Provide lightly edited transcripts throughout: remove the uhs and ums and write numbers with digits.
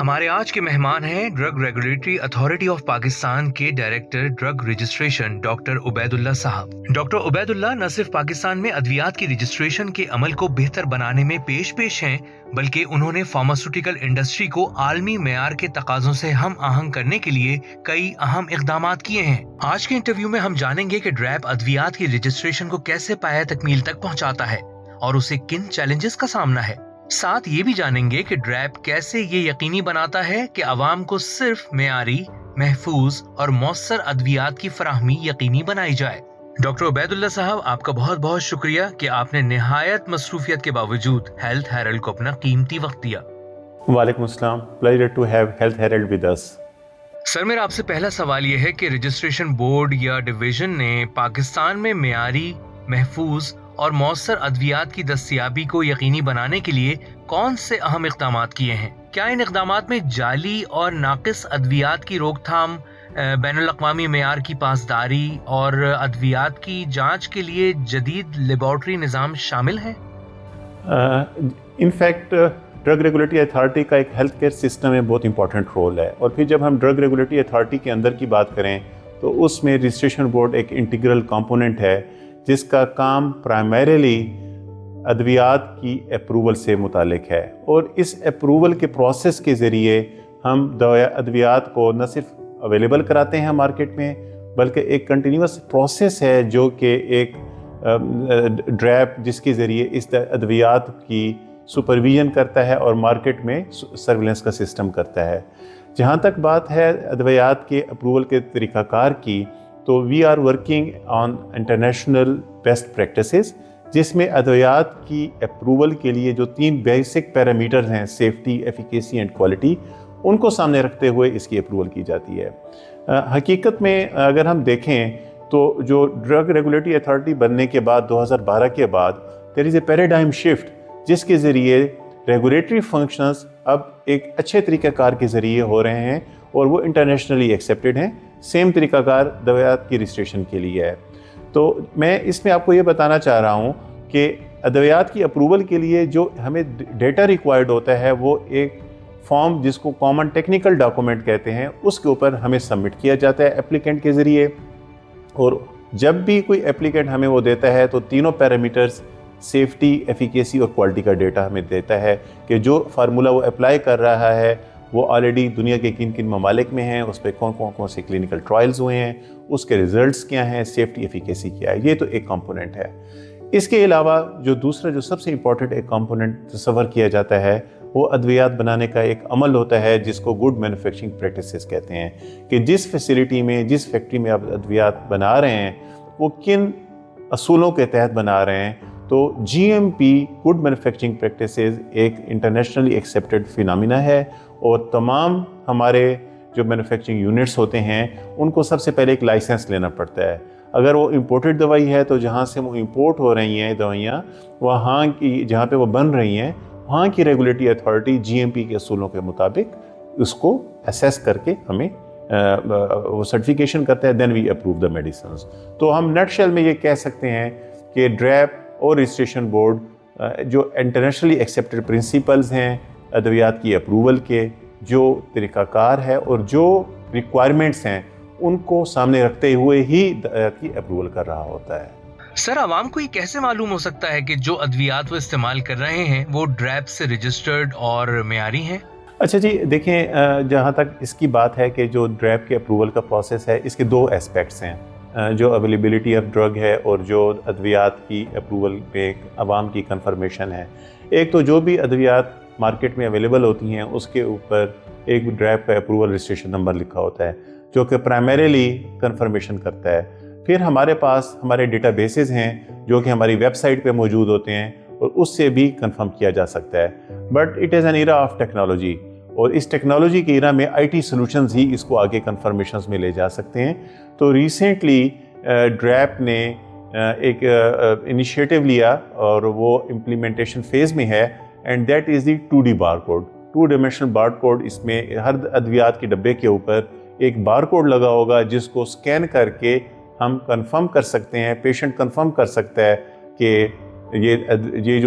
ہمارے آج کے مہمان ہیں drug regulatory authority of Pakistan کے director drug registration doctor Obaid Ullah صاحب۔ ڈاکٹر عبید اللہ نہ صرف پاکستان میں ادویات کی رجسٹریشن کے عمل کو بہتر بنانے میں پیش ہیں بلکہ انہوں نے فارماسیوٹیکل انڈسٹری کو عالمی معیار کے تقاضوں سے ہم آہنگ کرنے کے لیے کئی اہم اقدامات کیے ہیں۔ آج کے انٹرویو میں ہم جانیں گے کہ ڈریپ ادویات کی رجسٹریشن کو کیسے پایہ تکمیل تک پہنچاتا ہے اور اسے کن چیلنجز کا سامنا ہے۔ ساتھ یہ بھی جانیں گے کہ ڈریپ کیسے یہ یقینی بناتا ہے کہ عوام کو صرف معیاری، محفوظ اور مؤثر ادویات کی فراہمی یقینی بنائی جائے۔ ڈاکٹر عبید اللہ صاحب، آپ کا بہت بہت شکریہ کہ آپ نے نہایت مصروفیت کے باوجود ہیلتھ ہیرلڈ کو اپنا قیمتی وقت دیا۔ وعلیکم السلام، pleasure to have health herald with us. Sir, میرا آپ سے پہلا سوال یہ ہے کہ رجسٹریشن بورڈ یا ڈویژن نے پاکستان میں معیاری، محفوظ اور مؤثر ادویات کی دستیابی کو یقینی بنانے کے لیے کون سے اہم اقدامات کیے ہیں؟ کیا ان اقدامات میں جعلی اور ناقص ادویات کی روک تھام، بین الاقوامی معیار کی پاسداری اور ادویات کی جانچ کے لیے جدید لیبارٹری نظام شامل ہیں؟ In fact drug regulatory authority کا ایک ہیلتھ کیئر سسٹم میں بہت امپورٹنٹ رول ہے، اور پھر جب ہم ڈرگ ریگولیٹری اتھارٹی کے اندر کی بات کریں تو اس میں رجسٹریشن بورڈ ایک انٹیگرل کمپوننٹ ہے جس کا کام پرائمریلی ادویات کی اپروول سے متعلق ہے، اور اس اپروول کے پروسیس کے ذریعے ہم ادویات کو نہ صرف اویلیبل کراتے ہیں مارکیٹ میں، بلکہ ایک کنٹینیوس پروسیس ہے جو کہ ایک ڈریپ جس کے ذریعے اس ادویات کی سپرویژن کرتا ہے اور مارکیٹ میں سرویلنس کا سسٹم کرتا ہے۔ جہاں تک بات ہے ادویات کے اپروول کے طریقہ کار کی، تو we are working on international best practices, جس میں ادویات کی اپروول کے لیے جو 3 بیسک پیرامیٹرز ہیں، سیفٹی، ایفیکیسی اینڈ کوالٹی، ان کو سامنے رکھتے ہوئے اس کی اپروول کی جاتی ہے۔ حقیقت میں اگر ہم دیکھیں تو جو ڈرگ ریگولیٹری اتھارٹی بننے کے بعد 2012 کے بعد دیر از اے پیراڈائم شفٹ، جس کے ذریعے ریگولیٹری فنکشنز اب ایک اچھے طریقہ کار کے ذریعے ہو رہے ہیں اور وہ انٹرنیشنلی ایکسیپٹڈ ہیں۔ سیم طریقہ کار ادویات کی رجسٹریشن کے لیے ہے۔ تو میں اس میں آپ کو یہ بتانا چاہ رہا ہوں کہ ادویات کی اپروول کے لیے جو ہمیں ڈیٹا ریکوائرڈ ہوتا ہے، وہ ایک فارم جس کو کامن ٹیکنیکل ڈاکومنٹ کہتے ہیں، اس کے اوپر ہمیں سبمٹ کیا جاتا ہے اپلیکینٹ کے ذریعے، اور جب بھی کوئی اپلیکینٹ ہمیں وہ دیتا ہے تو تینوں پیرامیٹرز، سیفٹی، ایفیکیسی اور کوالٹی کا ڈیٹا ہمیں دیتا ہے کہ جو فارمولہ وہ اپلائی کر رہا ہے وہ آلریڈی دنیا کے کن کن ممالک میں ہیں، اس پہ کون سے کلینکل ٹرائلز ہوئے ہیں، اس کے ریزلٹس کیا ہیں، سیفٹی ایفیکیسی کیا ہے۔ یہ تو ایک کمپوننٹ ہے۔ اس کے علاوہ جو دوسرا جو سب سے امپورٹنٹ ایک کمپوننٹ تصور کیا جاتا ہے، وہ ادویات بنانے کا ایک عمل ہوتا ہے جس کو گڈ مینوفیکچرنگ پریکٹسز کہتے ہیں، کہ جس فیسلٹی میں، جس فیکٹری میں آپ ادویات بنا رہے ہیں وہ کن اصولوں کے تحت بنا رہے ہیں۔ تو G M P good manufacturing practices ایک انٹرنیشنلی ایکسیپٹڈ فینامنا ہے، اور تمام ہمارے جو مینوفیکچرنگ یونٹس ہوتے ہیں ان کو سب سے پہلے ایک لائسنس لینا پڑتا ہے۔ اگر وہ امپورٹڈ دوائی ہے تو جہاں سے وہ امپورٹ ہو رہی ہیں دوائیاں، وہاں کی جہاں پہ وہ بن رہی ہیں وہاں کی regulatory authority G M P کے اصولوں کے مطابق اس کو اسیس کر کے ہمیں وہ سرٹیفیکیشن کرتا ہے، دین وی اپروو دا میڈیسنز۔ تو ہم نٹ شیل میں یہ کہہ سکتے ہیں کہ ڈریپ اور رجسٹریشن بورڈ جو انٹرنیشنلی ایکسیپٹڈ پرنسپلز ہیں ادویات کی اپروول کے، جو طریقہ کار ہے اور جو ریکوائرمنٹس ہیں، ان کو سامنے رکھتے ہوئے ہی کی اپروول کر رہا ہوتا ہے۔ سر، عوام کو یہ کیسے معلوم ہو سکتا ہے کہ جو ادویات وہ استعمال کر رہے ہیں وہ ڈریپ سے رجسٹرڈ اور معیاری ہیں؟ اچھا جی، دیکھیں جہاں تک اس کی بات ہے کہ جو ڈریپ کے اپروول کا پروسیس ہے، اس کے 2 اسپیکٹس ہیں، جو اویلیبلٹی آف ڈرگ ہے اور جو ادویات کی اپروول پہ عوام کی کنفرمیشن ہے۔ ایک تو جو بھی ادویات مارکیٹ میں اویلیبل ہوتی ہیں اس کے اوپر ایک ڈریپ کا اپروول رجسٹریشن نمبر لکھا ہوتا ہے جو کہ پرائمریلی کنفرمیشن کرتا ہے۔ پھر ہمارے پاس ہمارے ڈیٹا بیسز ہیں جو کہ ہماری ویب سائٹ پہ موجود ہوتے ہیں، اور اس سے بھی کنفرم کیا جا سکتا ہے۔ But it is an era of technology, اور اس ٹیکنالوجی کے ایرا میں آئی ٹی سلوشنز ہی اس کو آگے کنفرمیشنز میں لے جا سکتے ہیں۔ تو ریسنٹلی ڈریپ نے ایک انیشیٹو لیا اور وہ امپلیمنٹیشن فیز میں ہے، and that is the 2D bar code, 2 dimensional bar code. اس میں ہر ادویات کے ڈبے کے اوپر ایک بار کوڈ لگا ہوگا جس کو اسکین کر کے ہم کنفرم کر سکتے ہیں، پیشنٹ کنفرم کر سکتا ہے کہ یہ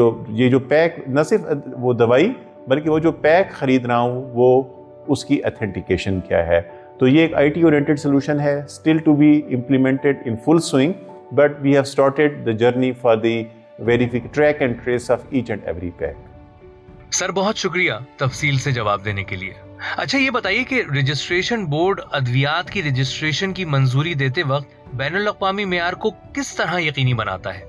جو پیک، نہ صرف وہ دوائی بلکہ وہ جو پیک خرید رہا ہوں وہ اس کی اتھینٹیکیشن کیا ہے. تو یہ ایک IT اورینٹڈ سولوشن ہے, still to be implemented in full swing, but we have started the journey for the track and trace of each and every pack. Sir بہت شکریہ تفصیل سے جواب دینے کے لیے. اچھا یہ بتائیے کہ رجسٹریشن بورڈ ادویات کی رجسٹریشن کی منظوری دیتے وقت بین الاقوامی معیار کو کس طرح یقینی بناتا ہے؟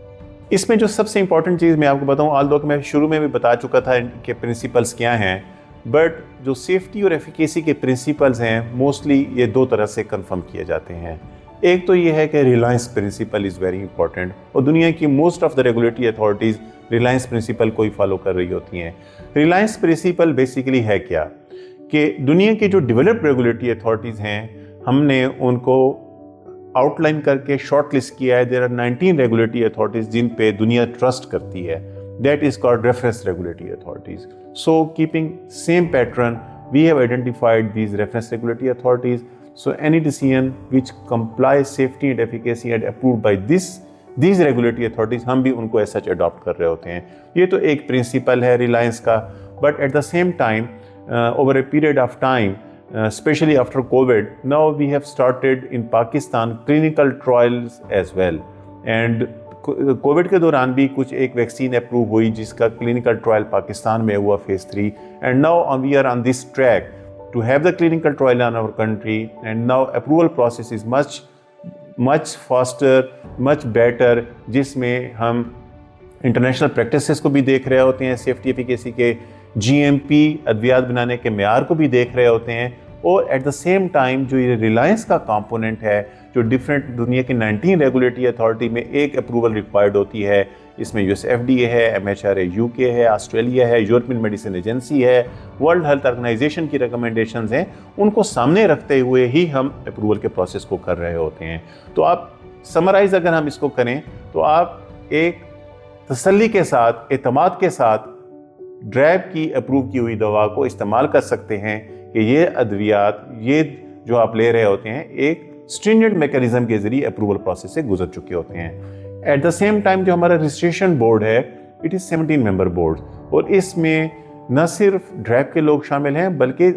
اس میں جو سب سے امپورٹنٹ چیز میں آپ کو بتاؤں, آل دو کہ میں شروع میں بھی بتا چکا تھا کہ پرنسپلس کیا ہیں, بٹ جو سیفٹی اور ایفیکیسی کے پرنسپلز ہیں موسٹلی یہ دو طرح سے کنفرم کیے جاتے ہیں. ایک تو یہ ہے کہ reliance principle is very important, اور دنیا کی most of the regulatory authorities reliance principle کو ہی فالو کر رہی ہوتی ہیں. ریلائنس پرنسپل بیسیکلی ہے کیا کہ دنیا کی جو ڈیولپڈ ریگولیٹری اتھارٹیز ہیں ہم نے ان کو آؤٹ لائن کر کے شارٹ لسٹ کیا ہے. دیر آر 19 ریگولیٹری اتھارٹیز جن پہ دنیا ٹرسٹ کرتی ہے. That is called reference regulatory authorities. So keeping same pattern we have identified these reference regulatory authorities. So any decision which complies safety and efficacy and approved by these regulatory authorities ہم بھی ان کو as such adopt کر رہے ہوتے ہیں. یہ تو ایک پرنسپل ہے ریلائنس کا. But at the same time over a period of time especially after COVID now we have started in Pakistan clinical trials as well. And Covid کے دوران بھی کچھ ایک ویکسین اپروو ہوئی جس کا کلینکل ٹرائل پاکستان میں ہوا phase 3. And now we are on this track to have the clinical trial in our country, and now approval process is much faster, much better, جس میں ہم انٹرنیشنل پریکٹسز کو بھی دیکھ رہے ہوتے ہیں, سیفٹی ایفیکیسی کے GMP ادویات بنانے کے معیار کو بھی دیکھ رہے ہوتے ہیں, اور ایٹ دا سیم ٹائم جو یہ ریلائنس کا کمپوننٹ ہے جو ڈفرینٹ دنیا کے 19 ریگولیٹری اتھارٹی میں ایک اپروول ریکوائرڈ ہوتی ہے, اس میں US FDA ہے, MHRA UK ہے, آسٹریلیا ہے, یورپین میڈیسن ایجنسی ہے, ورلڈ ہیلتھ آرگنائزیشن کی ریکمنڈیشنز ہیں, ان کو سامنے رکھتے ہوئے ہی ہم اپروول کے پروسیس کو کر رہے ہوتے ہیں. تو آپ سمرائز اگر ہم اس کو کریں تو آپ ایک تسلی کے ساتھ, اعتماد کے ساتھ ڈریب کی اپروو کی ہوئی دوا کو استعمال کر سکتے ہیں کہ یہ ادویات یہ جو آپ لے رہے ہوتے ہیں ایک اسٹرینجنٹ میکینزم کے ذریعے اپروول پروسیس سے گزر چکے ہوتے ہیں. ایٹ دا سیم ٹائم جو ہمارا رجسٹریشن بورڈ ہے اٹ از 17 ممبر بورڈ, اور اس میں نہ صرف ڈریب کے لوگ شامل ہیں بلکہ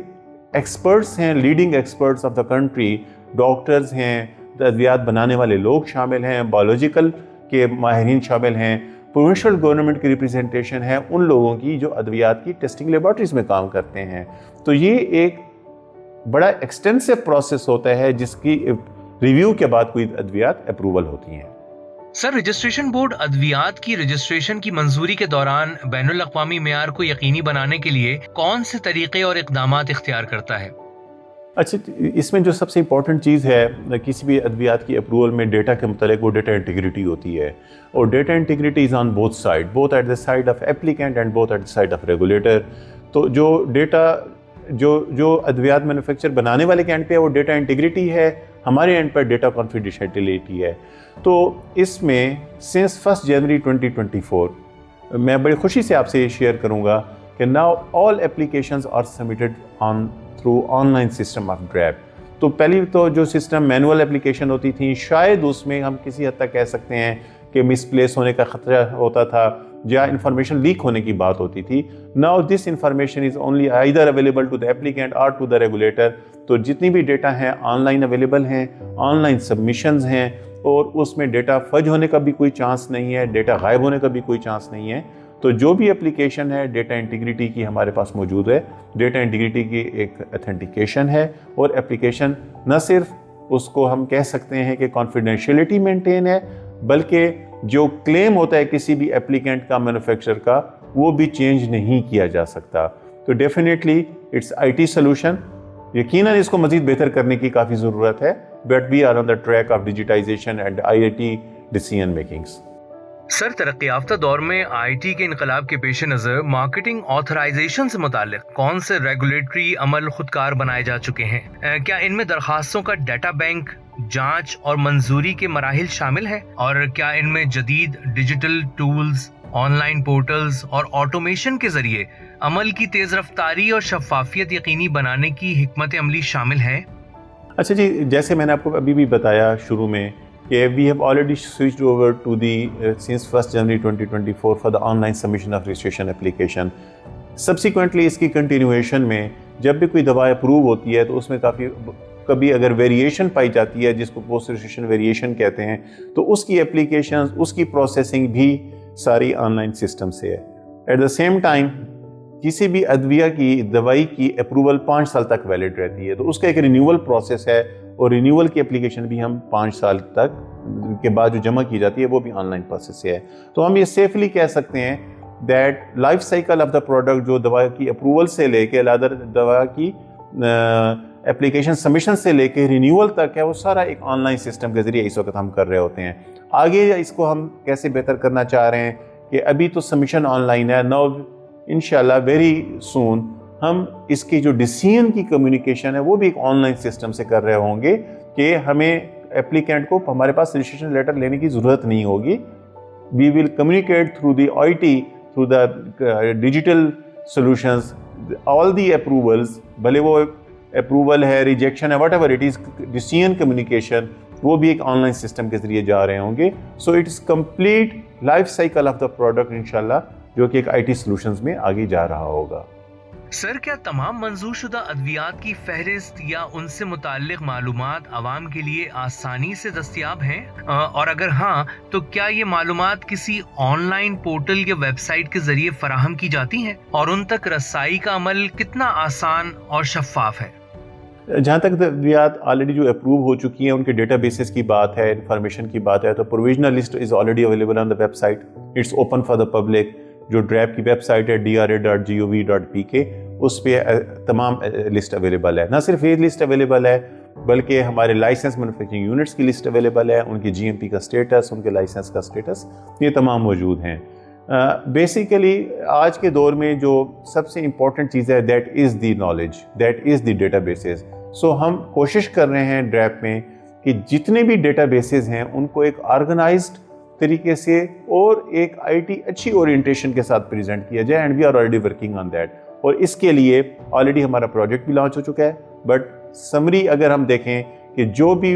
ایکسپرٹس ہیں, leading experts of the country, doctors ہیں, ادویات بنانے والے لوگ شامل ہیں, بایولوجیکل کے ماہرین شامل ہیں, پروونشل گورنمنٹ کی ریپرزنٹیشن ہے ان لوگوں کی جو ادویات کی ٹیسٹنگ لیبارٹریز میں کام کرتے ہیں. تو یہ ایک بڑا ایکسٹینسو پروسیس ہوتا ہے جس کی ریویو کے بعد کوئی ادویات اپروول ہوتی ہیں. سر رجسٹریشن بورڈ ادویات کی رجسٹریشن کی منظوری کے دوران بین الاقوامی معیار کو یقینی بنانے کے لیے کون سے طریقے اور اقدامات اختیار کرتا ہے؟ اچھا, اس میں جو سب سے امپورٹنٹ چیز ہے کسی بھی ادویات کی اپروول میں ڈیٹا کے متعلق وہ ڈیٹا انٹیگریٹی ہوتی ہے, اور data integrity is on both side, both at the side of applicant and both at the side of regulator. تو جو ڈیٹا جو ادویات مینوفیکچر بنانے والے کے اینڈ پہ ہے وہ ڈیٹا انٹیگریٹی ہے, ہمارے اینڈ پر ڈیٹا کانفیڈینشیلٹی ہے. تو اس میں سنس 1 جنوری 2024 میں بڑی خوشی سے آپ سے یہ شیئر کروں گا کہ now all applications are submitted through online system of DRAP. تو پہلی تو جو سسٹم مینول ایپلیکیشن ہوتی تھیں شاید اس میں ہم کسی حد تک کہہ سکتے ہیں کہ مس پلیس ہونے کا خطرہ ہوتا تھا یا انفارمیشن لیک ہونے کی بات ہوتی تھی. Now this information is only either available to the applicant اور ٹو دا ریگولیٹر. تو جتنی بھی ڈیٹا ہیں آن لائن اویلیبل ہیں, آن لائن سبمیشنز ہیں, اور اس میں ڈیٹا فج ہونے کا بھی کوئی چانس نہیں ہے, ڈیٹا غائب ہونے کا بھی کوئی چانس نہیں ہے. تو جو بھی اپلیکیشن ہے ڈیٹا انٹیگریٹی کی ہمارے پاس موجود ہے, ڈیٹا انٹیگریٹی کی ایک اتھینٹیکیشن ہے, اور اپلیکیشن نہ صرف اس کو ہم کہہ سکتے ہیں کہ کانفیڈینشیلٹی مینٹین ہے بلکہ جو کلیم ہوتا ہے کسی بھی اپلیکینٹ کا مینوفیکچر کا وہ بھی چینج نہیں کیا جا سکتا. تو ڈیفینیٹلی اٹس IT سولوشن, یقیناً اس کو مزید بہتر کرنے کی کافی ضرورت ہے, but we are on the track of digitization and IIT decision makings. Sir ترقی یافتہ دور میں IT کے انقلاب کے پیش نظر مارکیٹنگ آتھرائزیشن سے متعلق کون سے ریگولیٹری عمل خودکار بنائے جا چکے ہیں؟ کیا ان میں درخواستوں کا ڈیٹا بینک, جانچ اور منظوری کے مراحل شامل ہیں؟ اور کیا ان میں جدید digital tools, on line portals اور آٹومیشن کے ذریعے عمل کی تیز رفتاری اور شفافیت یقینی بنانے کی حکمت عملی شامل ہے؟ اچھا جی, جیسے میں نے آپ کو ابھی بھی بتایا شروع میں کہ we have already switched over to the since 1st January 2024 for the online submission of registration application. Subsequently اس کی کنٹینیویشن میں جب بھی کوئی دوا اپروو ہوتی ہے تو اس میں کبھی اگر ویریشن پائی جاتی ہے جس کو پوسٹ رجسٹریشن ویریشن کہتے ہیں، تو اس کی اپلیکیشنز، اس کی پروسیسنگ بھی ساری آن لائن سسٹم سے ہے۔ ایٹ دا سیم ٹائم کسی بھی ادویہ کی دوائی کی اپروول 5 سال تک ویلڈ رہتی ہے، تو اس کا ایک رینیول پروسیس ہے، اور رینیول کی اپلیکیشن بھی ہم 5 سال تک کے بعد جو جمع کی جاتی ہے وہ بھی آن لائن پروسیس سے ہے۔ تو ہم یہ سیفلی کہہ سکتے ہیں that life cycle of the product جو دوا کی اپروول سے لے کے دوا کی اپلیکیشن سبمیشن سے لے کے رینیول تک ہے، وہ سارا ایک آن لائن سسٹم کے ذریعے اس وقت ہم کر رہے ہوتے ہیں۔ آگے اس کو ہم کیسے بہتر کرنا چاہ رہے ہیں کہ ابھی تو سبمیشن آن لائن ہے، نو انشاءاللہ ویری سون ہم اس کی جو ڈیسیژن کی کمیونیکیشن ہے وہ بھی ایک آن لائن سسٹم سے کر رہے ہوں گے کہ ہمیں اپلیکینٹ کو ہمارے پاس رجسٹریشن لیٹر لینے کی ضرورت نہیں ہوگی۔ We will communicate through the IT، through the digital solutions, all the approvals, بھلے وہ اپروول ہے، ریجیکشن ہے، whatever it is, decision communication وہ بھی ایک آن لائن سسٹم کے ذریعے جا رہے ہوں گے۔ So it is complete life cycle of the product انشاءاللہ، جو کہ ایک IT سولوشنز میں آگے جا رہا ہوگا۔ سر، کیا تمام منظور شدہ ادویات کی فہرست یا ان سے متعلق معلومات عوام کے لیے آسانی سے دستیاب ہیں؟ اور اگر ہاں تو کیا یہ معلومات کسی آن لائن پورٹل یا ویب سائٹ کے ذریعے فراہم کی جاتی ہیں؟ اور ان تک رسائی کا عمل کتنا آسان اور شفاف ہے؟ جہاں تک ادویات آلریڈی جو اپروو ہو چکی ہیں ان کے ڈیٹا بیسز کی بات ہے، انفارمیشن کی بات ہے، تو provisional list is already available on the web site, it's open for the public. جو ڈریپ کی ویب سائٹ ہے DRA.gov.pk، اس پہ تمام لسٹ اویلیبل ہے۔ نہ صرف یہ لسٹ اویلیبل ہے بلکہ ہمارے لائسنس مینوفیکچرنگ یونٹس کی لسٹ اویلیبل ہے، ان کی GMP کا سٹیٹس، ان کے لائسنس کا سٹیٹس، یہ تمام موجود ہیں۔ بیسیکلی آج کے دور میں جو سب سے امپورٹنٹ چیز ہے that is the knowledge, that is the ڈیٹا بیسز۔ سو ہم کوشش کر رہے ہیں ڈریپ میں کہ جتنے بھی ڈیٹا بیسز ہیں ان کو ایک آرگنائزڈ طریقے سے اور ایک IT اچھی اورینٹیشن کے ساتھ پریزنٹ کیا جائے، and we are already working on that. اور اس کے لیے آلریڈی ہمارا پروجیکٹ بھی لانچ ہو چکا ہے، بٹ سمری اگر ہم دیکھیں کہ جو بھی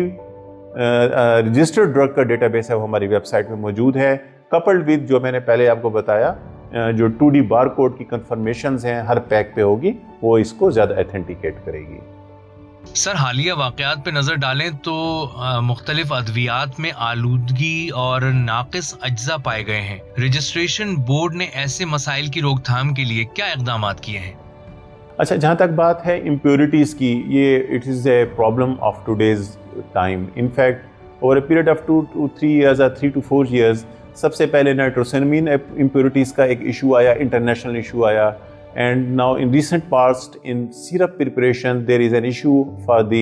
رجسٹرڈ ڈرگ کا ڈیٹا بیس ہے وہ ہماری ویب سائٹ میں موجود ہے، کپلڈ ود جو میں نے پہلے آپ کو بتایا جو 2D بار کوڈ کی کنفرمیشنز ہیں ہر پیک پہ ہوگی، وہ اس کو زیادہ ایتھینٹیکیٹ کرے گی۔ سر، حالیہ واقعات پہ نظر ڈالیں تو مختلف ادویات میں آلودگی اور ناقص اجزاء پائے گئے ہیں۔ رجسٹریشن بورڈ نے ایسے مسائل کی روک تھام کے لیے کیا اقدامات کیے ہیں؟ اچھا، جہاں تک بات ہے امپیورٹیز کی، یہ it is a problem of today's time. In fact over a period of 2 to 3 years or 3 to 4 years سب سے پہلے نائٹروسینامین امپیورٹیز کا ایک ایشو آیا، انٹرنیشنل ایشو آیا، and now in recent past in syrup preparation there is an issue for the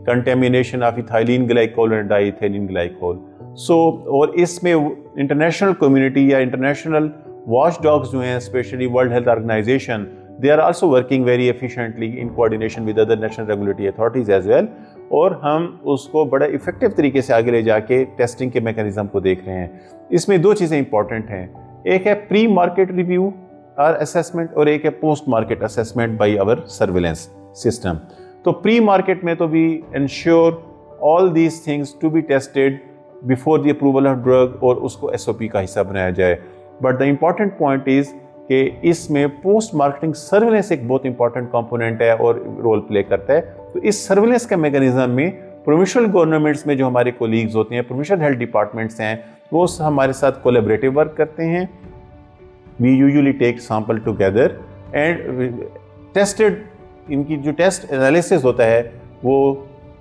contamination of ethylene glycol and diethylene glycol. So اور اس میں international community یا انٹرنیشنل واچ ڈاگز جو ہیں especially World Health Organization, they are also working very efficiently in coordination with other national regulatory authorities as well، اور ہم اس کو بڑا افیکٹو طریقے سے آگے لے جا کے ٹیسٹنگ کے میکانزم کو دیکھ رہے ہیں۔ اس میں 2 چیزیں امپورٹنٹ ہیں، ایک ہے پری مارکیٹ ریویو اور اسیسمنٹ، اور ایک ہے post market assessment by our surveillance system. تو پری مارکیٹ میں تو we ensure all these things to be tested before the approval of drug, اور اس کو SOP کا حصہ بنایا جائے۔ But the important point is کہ اس میں پوسٹ مارکیٹنگ سرویلنس ایک بہت امپورٹنٹ کمپوننٹ ہے اور رول پلے کرتا ہے۔ تو اس سرویلنس کے میکانزم میں پروونشل گورنمنٹس میں جو ہمارے کولیگز ہوتے ہیں، پروونشل ہیلتھ ڈپارٹمنٹس ہیں، وہ ہمارے ساتھ کولیبریٹو ورک کرتے ہیں۔ We usually take sample together and tested، ان کی جو ٹیسٹ انالیسس ہوتا ہے وہ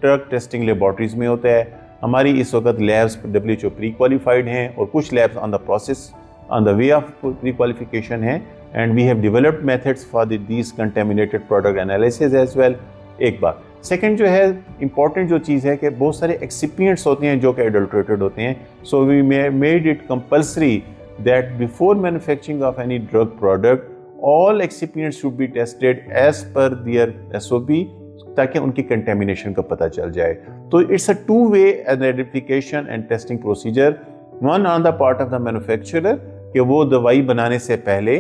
ڈرگ ٹیسٹنگ لیبارٹریز میں ہوتا ہے۔ ہماری اس وقت لیبس WHO پری کوالیفائڈ ہیں، اور کچھ labs on the process on the way of prequalification ہیں، and we have developed methods for these contaminated product analyses as well. ایک بات سیکنڈ جو ہے امپورٹنٹ جو چیز ہے کہ بہت سارے ایکسیپینٹس ہوتے ہیں جو کہ ایڈلٹریٹڈ ہوتے ہیں۔ So we made it compulsory that before manufacturing of any drug product all excipients should be tested as per their SOP تاکہ ان کی contamination کا پتہ چل جائے۔ تو it's a two-way identification and testing procedure، one on the part of the manufacturer کہ وہ دوائی بنانے سے پہلے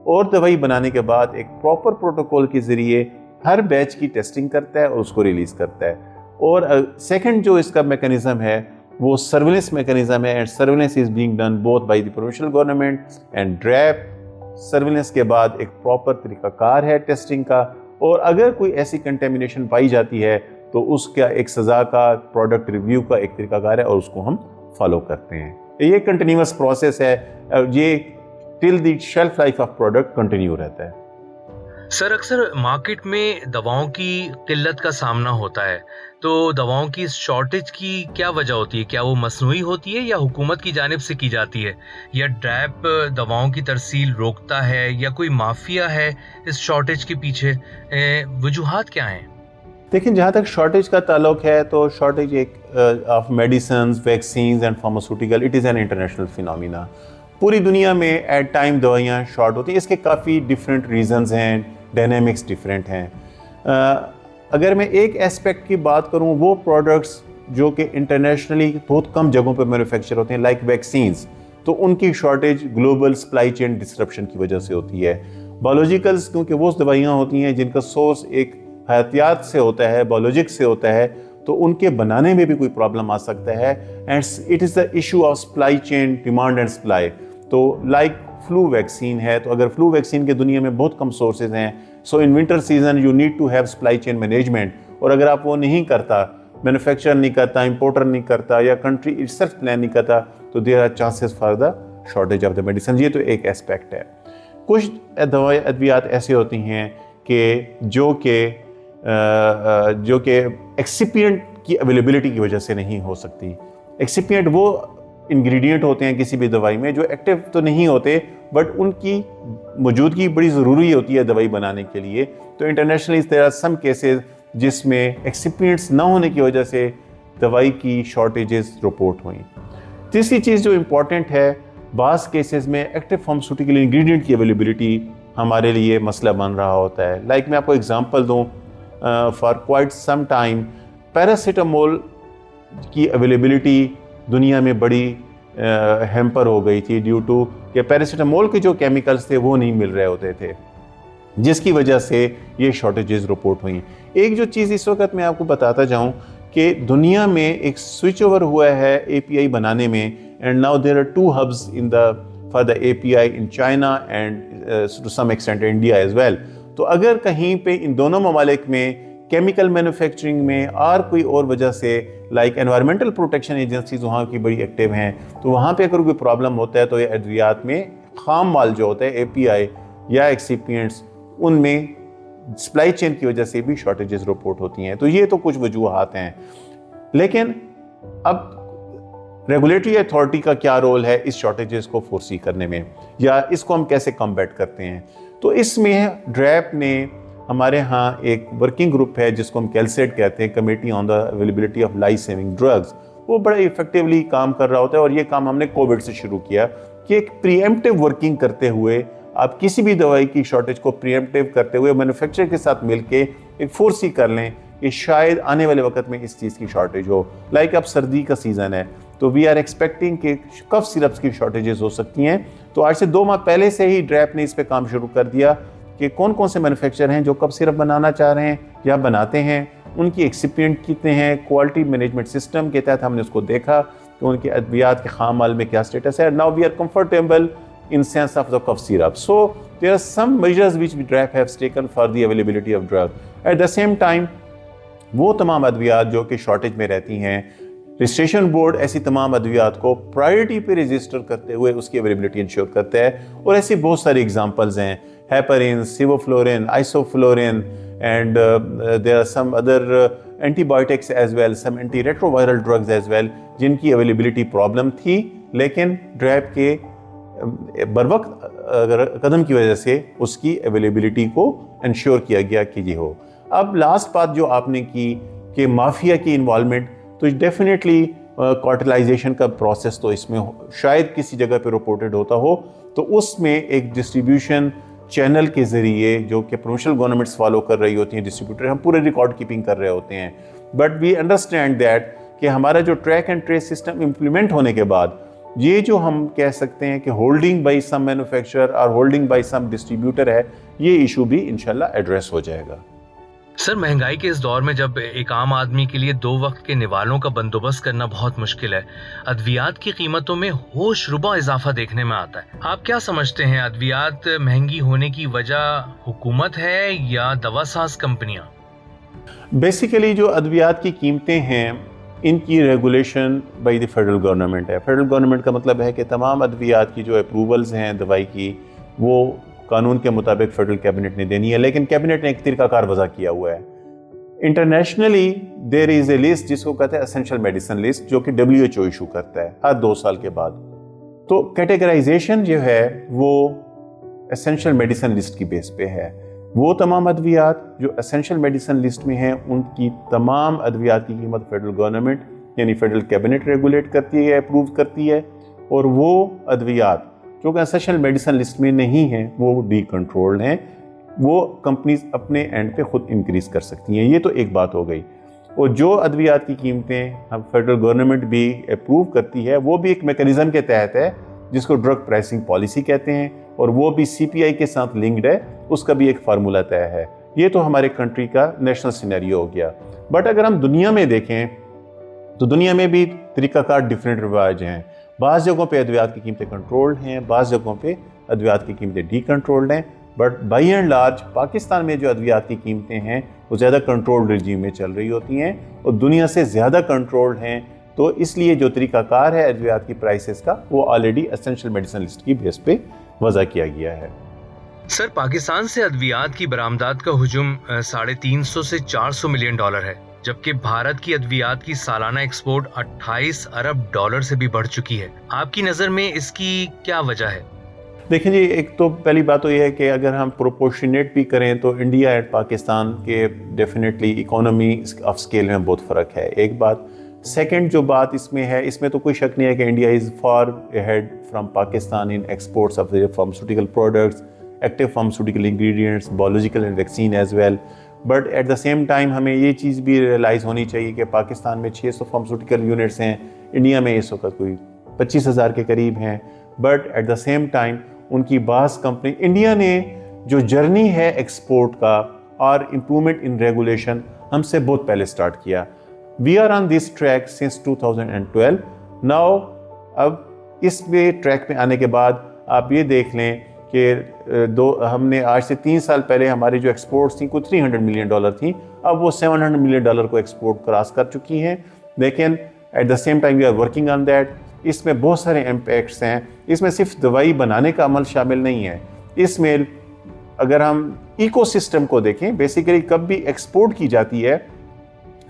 اور دوائی بنانے کے بعد ایک proper protocol کے ذریعے ہر بیچ کی ٹیسٹنگ کرتا ہے اور اس کو ریلیز کرتا ہے۔ اور سیکنڈ جو اس کا میکانزم ہے وہ سرویلنس میکانزم ہے، and surveillance is being done both by the provincial government and DRAP surveillance کے بعد ایک پراپر طریقہ کار ہے ٹیسٹنگ کا, اور اگر کوئی ایسی کنٹیمنیشن پائی جاتی ہے تو اس کا ایک سزا کا, پروڈکٹ ریویو کا ایک طریقہ کار ہے, اور اس کو ہم فالو کرتے ہیں. یہ کنٹینیوس پروسیس ہے, یہ till the shelf life of product continue رہتا ہے. سر اکثر مارکیٹ میں دواؤں کی قلت کا سامنا ہوتا ہے, تو دواؤں کی شارٹیج کی کیا وجہ ہوتی ہے؟ کیا وہ مصنوعی ہوتی ہے یا حکومت کی جانب سے کی جاتی ہے, یا ڈریپ دواؤں کی ترسیل روکتا ہے, یا کوئی مافیا ہے اس شارٹیج کے پیچھے؟ وجوہات کیا ہیں؟ دیکھیں, جہاں تک شارٹیج کا تعلق ہے تو شارٹیج ایک of medicines, vaccines and pharmaceutical, it is an international phenomena. پوری دنیا میں ایٹ ٹائم دوائیاں شارٹ ہوتی ہیں. اس کے کافی ڈفرینٹ ریزنز ہیں, ڈائنامکس ڈفرینٹ ہیں. اگر میں ایک ایسپیکٹ کی بات کروں, وہ پروڈکٹس جو کہ انٹرنیشنلی بہت کم جگہوں پہ مینوفیکچر ہوتے ہیں لائک ویکسینز, تو ان کی shortage global supply chain disruption کی وجہ سے ہوتی ہے. بایولوجیکلز کیونکہ وہ دوائیاں ہوتی ہیں جن کا سورس ایک حیاتیات سے ہوتا ہے, بایولوجک سے ہوتا ہے, تو ان کے بنانے میں بھی کوئی پرابلم آ سکتا ہے. And it is the issue of supply chain, demand and supply. تو لائک فلو ویکسین ہے, تو اگر فلو ویکسین کے دنیا میں بہت کم سورسز ہیں, so in winter season you need to have supply chain management, اور اگر آپ وہ نہیں کرتا, مینوفیکچر نہیں کرتا, امپورٹر نہیں کرتا, یا کنٹری اٹ سیلف پلان نہیں کرتا, تو there are chances for the shortage of the medicine. یہ تو ایک اسپیکٹ ہے. کچھ ادویات ایسے ہوتی ہیں کہ جو کہ ایکسیپینٹ کی اویلیبلٹی کی وجہ سے نہیں ہو سکتی. ایکسیپینٹ وہ انگریڈینٹ ہوتے ہیں کسی بھی دوائی میں جو ایکٹیو تو نہیں ہوتے, بٹ ان کی موجودگی بڑی ضروری ہوتی ہے دوائی بنانے کے لیے. تو انٹرنیشنلی اس طرح سم کیسز جس میں ایکسیپینٹس نہ ہونے کی وجہ سے دوائی کی شارٹیجز رپورٹ ہوئیں. تیسری چیز جو امپورٹنٹ ہے, بعض کیسز میں ایکٹیو فارماسیوٹیکل انگریڈینٹ کی اویلیبلٹی ہمارے لیے مسئلہ بن رہا ہوتا ہے. لائک میں آپ کو اگزامپل دوں, for quite some time paracetamol کی اویلیبلٹی دنیا میں بڑی ہیمپر ہو گئی تھی ڈیو ٹو کہ پیراسیٹامول کے جو کیمیکلز تھے وہ نہیں مل رہے ہوتے تھے, جس کی وجہ سے یہ شارٹیجز رپورٹ ہوئیں. ایک جو چیز اس وقت میں آپ کو بتاتا جاؤں کہ دنیا میں ایک سوئچ اوور ہوا ہے اے پی آئی بنانے میں, and now there are 2 hubs for the A P I in China and to some extent India as well. تو اگر کہیں پہ ان دونوں ممالک میں کیمیکل مینوفیکچرنگ میں اور کوئی اور وجہ سے لائک انوائرمنٹل پروٹیکشن ایجنسیز وہاں کی بڑی ایکٹیو ہیں, تو وہاں پہ اگر کوئی پرابلم ہوتا ہے تو یہ ادویات میں خام مال جو ہوتا ہے اے پی آئی یا ایکسیپینٹس, ان میں سپلائی چین کی وجہ سے بھی شارٹیجز رپورٹ ہوتی ہیں. تو یہ تو کچھ وجوہات ہیں. لیکن اب ریگولیٹری اتھارٹی کا کیا رول ہے اس شارٹیجز کو فورسی کرنے میں, یا اس کو ہم کیسے کمبیٹ کرتے ہیں؟ تو اس میں ڈریپ نے ہمارے ہاں ایک ورکنگ گروپ ہے جس کو ہم کیلسیٹ کہتے ہیں, committee on the availability of life saving drugs. وہ بڑا ایفیکٹیولی کام کر رہا ہوتا ہے, اور یہ کام ہم نے کووڈ سے شروع کیا کہ ایک پری ایمپٹیو ورکنگ کرتے ہوئے آپ کسی بھی دوائی کی شارٹیج کو پری ایمپٹیو کرتے ہوئے مینوفیکچرر کے ساتھ مل کے ایک فورسی کر لیں کہ شاید آنے والے وقت میں اس چیز کی شارٹیج ہو. لائک اب سردی کا سیزن ہے, تو وی آر ایکسپیکٹنگ کہ کف سیرپس کی شارٹیجز ہو سکتی ہیں. تو آج سے 2 ماہ پہلے سے ہی ڈریپ نے اس پہ کام شروع کر دیا کہ کون کون سے مینوفیکچرر ہیں جو کف سیرپ بنانا چاہ رہے ہیں یا بناتے ہیں, ان کی ایکسیپینٹ کتنے ہیں. کوالٹی مینجمنٹ سسٹم کے تحت ہم نے اس کو دیکھا کہ ان کے ادویات کے خام مال میں کیا سٹیٹس ہے. Now we are comfortable in sense of the cough syrup. So there are some measures which DRAP has taken for the availability of drug. At the same time, وہ تمام ادویات جو کہ شارٹیج میں رہتی ہیں, رجسٹریشن بورڈ ایسی تمام ادویات کو پرائیورٹی پہ رجسٹر کرتے ہوئے اس کی اویلیبلٹی انشور کرتا ہے. اور ایسی بہت ساری ایگزامپلز ہیں, ہیپرین, سیوفلورین, آئسوفلورین, and there are some other antibiotics as well, some antiretroviral drugs as well, جن کی اویلیبلٹی پرابلم تھی, لیکن ڈریپ کے بروقت قدم کی وجہ سے اس کی اویلیبلٹی کو انشور کیا گیا کہ یہ ہو. اب لاسٹ بات جو آپ نے کی کہ مافیا کی انوالومنٹ, تو ڈیفینیٹلی کارٹلائزیشن کا پروسیس تو اس میں شاید کسی جگہ پہ رپورٹڈ ہوتا ہو, تو اس میں ایک ڈسٹریبیوشن چینل کے ذریعے جو کہ پروموشنل گورنمنٹس فالو کر رہی ہوتی ہیں, ڈسٹریبیوٹر, ہم پورے ریکارڈ کیپنگ کر رہے ہوتے ہیں. بٹ وی انڈرسٹینڈ دیٹ کہ ہمارا جو track and trace system implement ہونے کے بعد یہ جو ہم کہہ سکتے ہیں کہ ہولڈنگ بائی سم مینوفیکچرر اور ہولڈنگ بائی سم ڈسٹریبیوٹر ہے, یہ ایشو بھی انشاءاللہ ایڈریس ہو جائے گا. سر مہنگائی کے اس دور میں جب ایک عام آدمی کے لیے 2 وقت کے نوالوں کا بندوبست کرنا بہت مشکل ہے، ادویات کی قیمتوں میں ہوش ربا اضافہ دیکھنے میں آتا ہے۔ آپ کیا سمجھتے ہیں، ادویات مہنگی ہونے کی وجہ حکومت ہے یا دوا ساز کمپنیاں؟ بیسیکلی جو ادویات کی قیمتیں ہیں ان کی regulation by the federal government ہے۔ فیڈرل گورنمنٹ کا مطلب ہے کہ تمام ادویات کی جو اپروولز ہیں دوائی کی وہ قانون کے مطابق فیڈرل کیبنٹ نے دینی ہے، لیکن کیبنٹ نے ایک طریقہ کار وضع کیا ہوا ہے۔ Internationally there is a list جس کو کہتے ہیں اسینشل میڈیسن لسٹ، جو کہ WHO ایشو کرتا ہے ہر 2 سال کے بعد۔ تو کیٹیگرائزیشن جو ہے وہ اسینشل میڈیسن لسٹ کی بیس پہ ہے۔ وہ تمام ادویات جو اسینشل میڈیسن لسٹ میں ہیں ان کی تمام ادویات کی قیمت فیڈرل گورنمنٹ یعنی فیڈرل کیبنٹ ریگولیٹ کرتی ہے، اپروو کرتی ہے، اور وہ ادویات جو کہ اسینشل میڈیسن لسٹ میں نہیں ہیں وہ ڈی کنٹرولڈ ہیں، وہ کمپنیز اپنے اینڈ پہ خود انکریز کر سکتی ہیں۔ یہ تو ایک بات ہو گئی۔ اور جو ادویات کی قیمتیں ہم فیڈرل گورنمنٹ بھی اپروو کرتی ہے وہ بھی ایک میکینزم کے تحت ہے جس کو ڈرگ پرائسنگ پالیسی کہتے ہیں، اور وہ بھی CPI کے ساتھ لنکڈ ہے، اس کا بھی ایک فارمولہ طے ہے۔ یہ تو ہمارے کنٹری کا نیشنل سینیریو ہو گیا۔ بٹ اگر ہم دنیا میں دیکھیں تو دنیا میں بھی طریقہ کار ڈیفرنٹ رواج ہیں۔ بعض جگہوں پہ ادویات کی قیمتیں کنٹرولڈ ہیں، بعض جگہوں پہ ادویات کی قیمتیں ڈی کنٹرولڈ ہیں، but by and large Pakistan میں جو ادویات کی قیمتیں ہیں وہ زیادہ کنٹرولڈ رجیم میں چل رہی ہوتی ہیں اور دنیا سے زیادہ کنٹرولڈ ہیں۔ تو اس لیے جو طریقہ کار ہے ادویات کی پرائسز کا وہ آلریڈی اسینشل میڈیسن لسٹ کی بیس پہ وضع کیا گیا ہے۔ سر پاکستان سے ادویات کی برآمدات کا حجم $350 سے $400 ملین ہے، جبکہ بھارت کی ادویات کی سالانہ ایکسپورٹ $28 ارب سے بھی بڑھ چکی ہے۔ آپ کی نظر میں اس کی کیا وجہ ہے؟ دیکھیں جی، ایک تو پہلی بات تو یہ ہے کہ اگر ہم پروپورشنیٹ بھی کریں تو انڈیا اینڈ پاکستان کے ڈیفینیٹلی اکانومی آف اسکیل میں بہت فرق ہے، ایک بات۔ سیکنڈ جو بات اس میں ہے، اس میں تو کوئی شک نہیں ہے کہ India is far ahead from Pakistan in exports of pharmaceutical products, active pharmaceutical ingredients, biological and vaccine as well. But at the same time ہمیں یہ چیز بھی ریئلائز ہونی چاہیے کہ پاکستان میں 600 فارماسیوٹیکل یونٹس ہیں، انڈیا میں اس وقت کوئی 25,000 کے قریب ہیں۔ But at the same time ان کی بعض کمپنی، انڈیا نے جو جرنی ہے ایکسپورٹ کا اور امپرومنٹ ان ریگولیشن ہم سے بہت پہلے سٹارٹ کیا۔ We are on this track since 2012 now. اب اس میں ٹریک میں آنے کے بعد آپ یہ دیکھ لیں کہ ہم نے آج سے 3 سال پہلے ہماری جو ایکسپورٹس تھیں کوئی $300 ملین تھیں، اب وہ $700 ملین کو ایکسپورٹ کراس کر چکی ہیں۔ لیکن at the same time we are working on that. اس میں بہت سارے امپیکٹس ہیں، اس میں صرف دوائی بنانے کا عمل شامل نہیں ہے، اس میں اگر ہم ایکو سسٹم کو دیکھیں، بیسیکلی کب بھی ایکسپورٹ کی جاتی ہے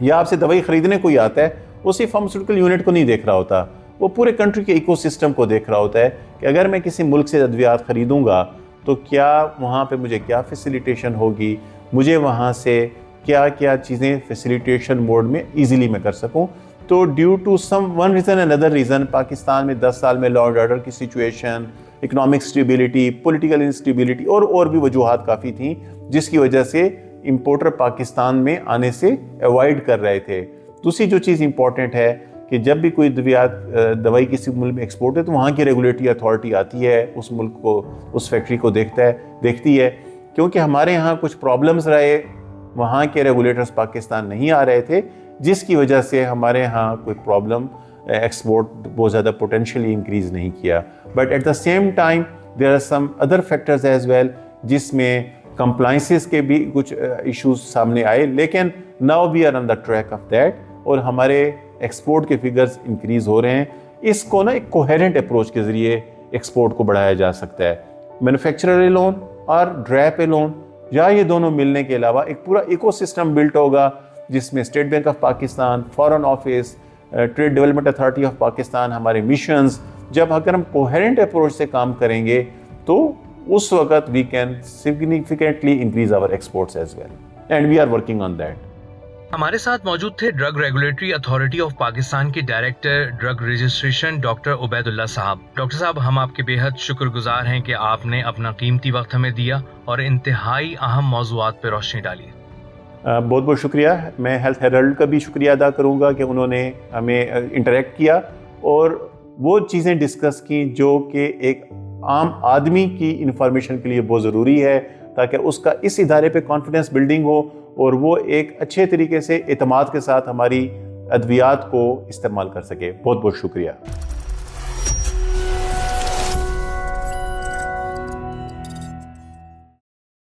یا آپ سے دوائی خریدنے کوئی آتا ہے وہ صرف فارماسیوٹیکل یونٹ کو نہیں دیکھ رہا ہوتا، وہ پورے کنٹری کے ایکو سسٹم کو دیکھ رہا ہوتا ہے کہ اگر میں کسی ملک سے ادویات خریدوں گا تو کیا وہاں پہ مجھے کیا فیسیلیٹیشن ہوگی، مجھے وہاں سے کیا کیا چیزیں فیسیلیٹیشن موڈ میں ایزیلی میں کر سکوں۔ تو due to some one reason and other reason Pakistan میں 10 سال میں لا اینڈ آرڈر کی situation, economic stability, political instability اور بھی وجوہات کافی تھیں جس کی وجہ سے امپورٹر پاکستان میں آنے سے ایوائڈ کر رہے تھے۔ دوسری جو چیز امپورٹنٹ ہے کہ جب بھی کوئی دوائی کسی ملک میں ایکسپورٹ ہے تو وہاں کی ریگولیٹری اتھارٹی آتی ہے، اس ملک کو، اس فیکٹری کو دیکھتی ہے، کیونکہ ہمارے ہاں کچھ پرابلمز رہے، وہاں کے ریگولیٹرز پاکستان نہیں آ رہے تھے جس کی وجہ سے ہمارے ہاں کوئی پرابلم ایکسپورٹ بہت زیادہ پوٹینشیلی انکریز نہیں کیا۔ But at the same time there are some other factors as well جس میں کمپلائنسز کے بھی کچھ ایشوز سامنے آئے، لیکن now we are on the track of that اور ہمارے ایکسپورٹ کے فگرز انکریز ہو رہے ہیں۔ اس کو نا ایک کوہیرنٹ اپروچ کے ذریعے ایکسپورٹ کو بڑھایا جا سکتا ہے، مینوفیکچرر لون اور ڈریپ لون، یا یہ دونوں ملنے کے علاوہ ایک پورا ایکو سسٹم بلٹ ہوگا جس میں State Bank of Pakistan, Foreign Office, Trade Development Authority of Pakistan, ہمارے مشنز، جب اگر ہم کوہیرنٹ اپروچ سے کام کریں گے تو اس وقت we can significantly increase our exports as well and we are working on that. ہمارے ساتھ موجود تھے drug regulatory authority of Pakistan کے director drug registration doctor Obaid Ullah صاحب۔ ڈاکٹر صاحب، ہم آپ کے بے حد شکر گزار ہیں کہ آپ نے اپنا قیمتی وقت ہمیں دیا اور انتہائی اہم موضوعات پہ روشنی ڈالی۔ بہت بہت شکریہ۔ میں ہیلتھ ہیرلڈ کا بھی شکریہ ادا کروں گا کہ انہوں نے ہمیں انٹریکٹ کیا اور وہ چیزیں ڈسکس کی جو کہ ایک عام آدمی کی انفارمیشن کے لیے بہت ضروری ہے، تاکہ اس کا اس ادارے پہ کانفیڈنس بلڈنگ ہو اور وہ ایک اچھے طریقے سے اعتماد کے ساتھ ہماری ادویات کو استعمال کر سکے. بہت بہت شکریہ.